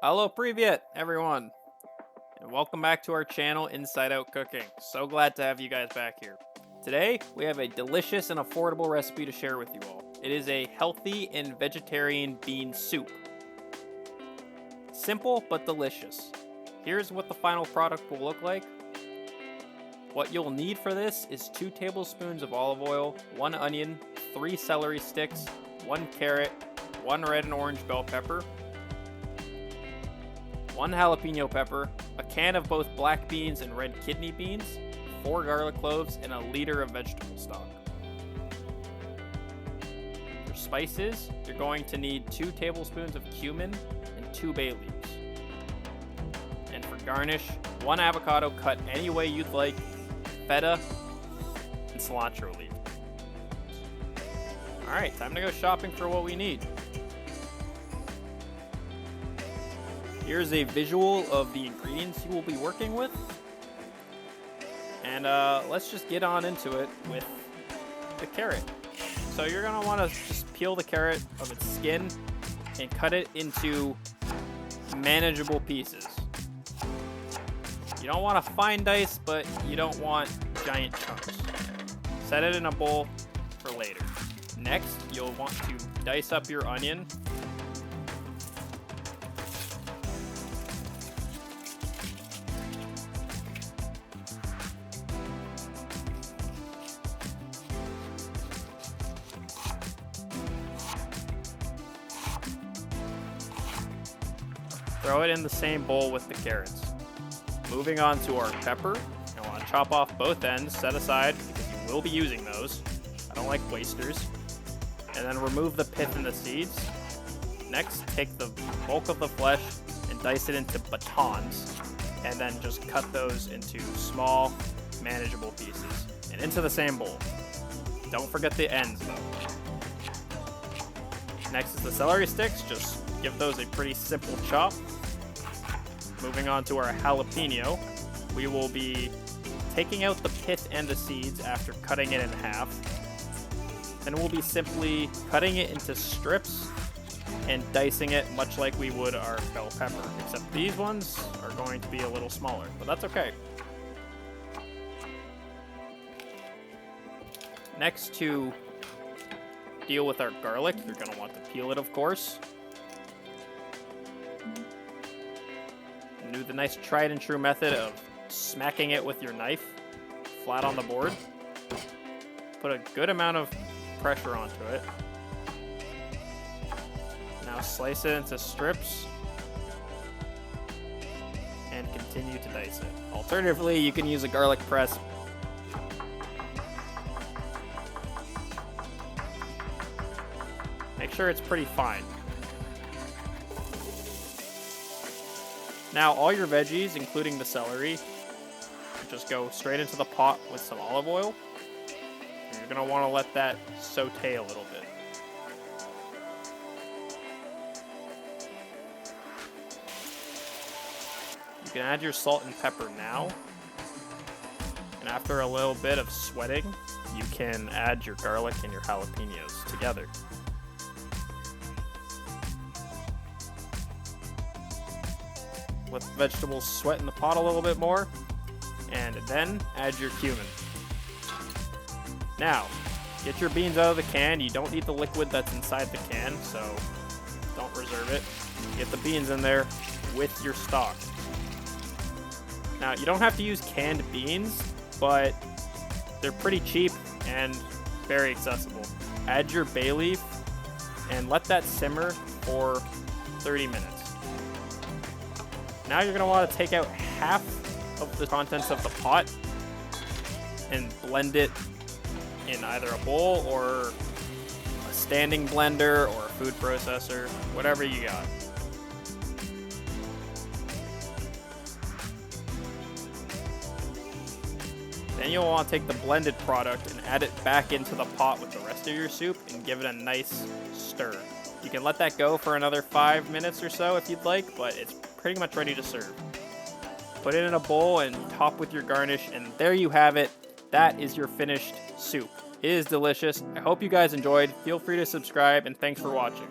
Hello, privet, everyone, and welcome back to our channel, Inside Out Cooking. So glad to have you guys back here. Today, we have a delicious and affordable recipe to share with you all. It is a healthy and vegetarian bean soup. Simple but delicious. Here's what the final product will look like. What you'll need for this is 2 tablespoons of olive oil, 1 onion, 3 celery sticks, 1 carrot, 1 red and orange bell pepper, 1 jalapeno pepper, a can of both black beans and red kidney beans, 4 garlic cloves, and a liter of vegetable stock. For spices, you're going to need 2 tablespoons of cumin and 2 bay leaves. And for garnish, 1 avocado cut any way you'd like, feta, and cilantro leaf. Alright, time to go shopping for what we need. Here's a visual of the ingredients you will be working with. And let's just get on into it with the carrot. So you're going to want to just peel the carrot of its skin and cut it into manageable pieces. You don't want to fine dice, but you don't want giant chunks. Set it in a bowl for later. Next, you'll want to dice up your onion. Throw it in the same bowl with the carrots. Moving on to our pepper. I want to chop off both ends, set aside, because you will be using those. I don't like wasters. And then remove the pith and the seeds. Next, take the bulk of the flesh and dice it into batons. And then just cut those into small, manageable pieces. And into the same bowl. Don't forget the ends, though. Next is the celery sticks. Just give those a pretty simple chop. Moving on to our jalapeno, we will be taking out the pith and the seeds after cutting it in half. Then we'll be simply cutting it into strips and dicing it much like we would our bell pepper, except these ones are going to be a little smaller, but that's okay. Next, to deal with our garlic, you're going to want to peel it, of course. Do the nice tried and true method of smacking it with your knife flat on the board. Put a good amount of pressure onto it. Now slice it into strips and continue to dice it. Alternatively, you can use a garlic press. Make sure it's pretty fine. Now all your veggies, including the celery, just go straight into the pot with some olive oil. And you're going to want to let that saute a little bit. You can add your salt and pepper now. And after a little bit of sweating, you can add your garlic and your jalapenos together. Let the vegetables sweat in the pot a little bit more, and then add your cumin. Now, get your beans out of the can. You don't need the liquid that's inside the can, so don't reserve it. Get the beans in there with your stock. Now, you don't have to use canned beans, but they're pretty cheap and very accessible. Add your bay leaf and let that simmer for 30 minutes. Now you're going to want to take out half of the contents of the pot and blend it in either a bowl or a standing blender or a food processor, whatever you got. Then you'll want to take the blended product and add it back into the pot with the rest of your soup and give it a nice stir. You can let that go for another 5 minutes or so if you'd like, but it's pretty much ready to serve. Put it in a bowl and top with your garnish, and there you have it. That is your finished soup. It is delicious. I hope you guys enjoyed. Feel free to subscribe, and thanks for watching.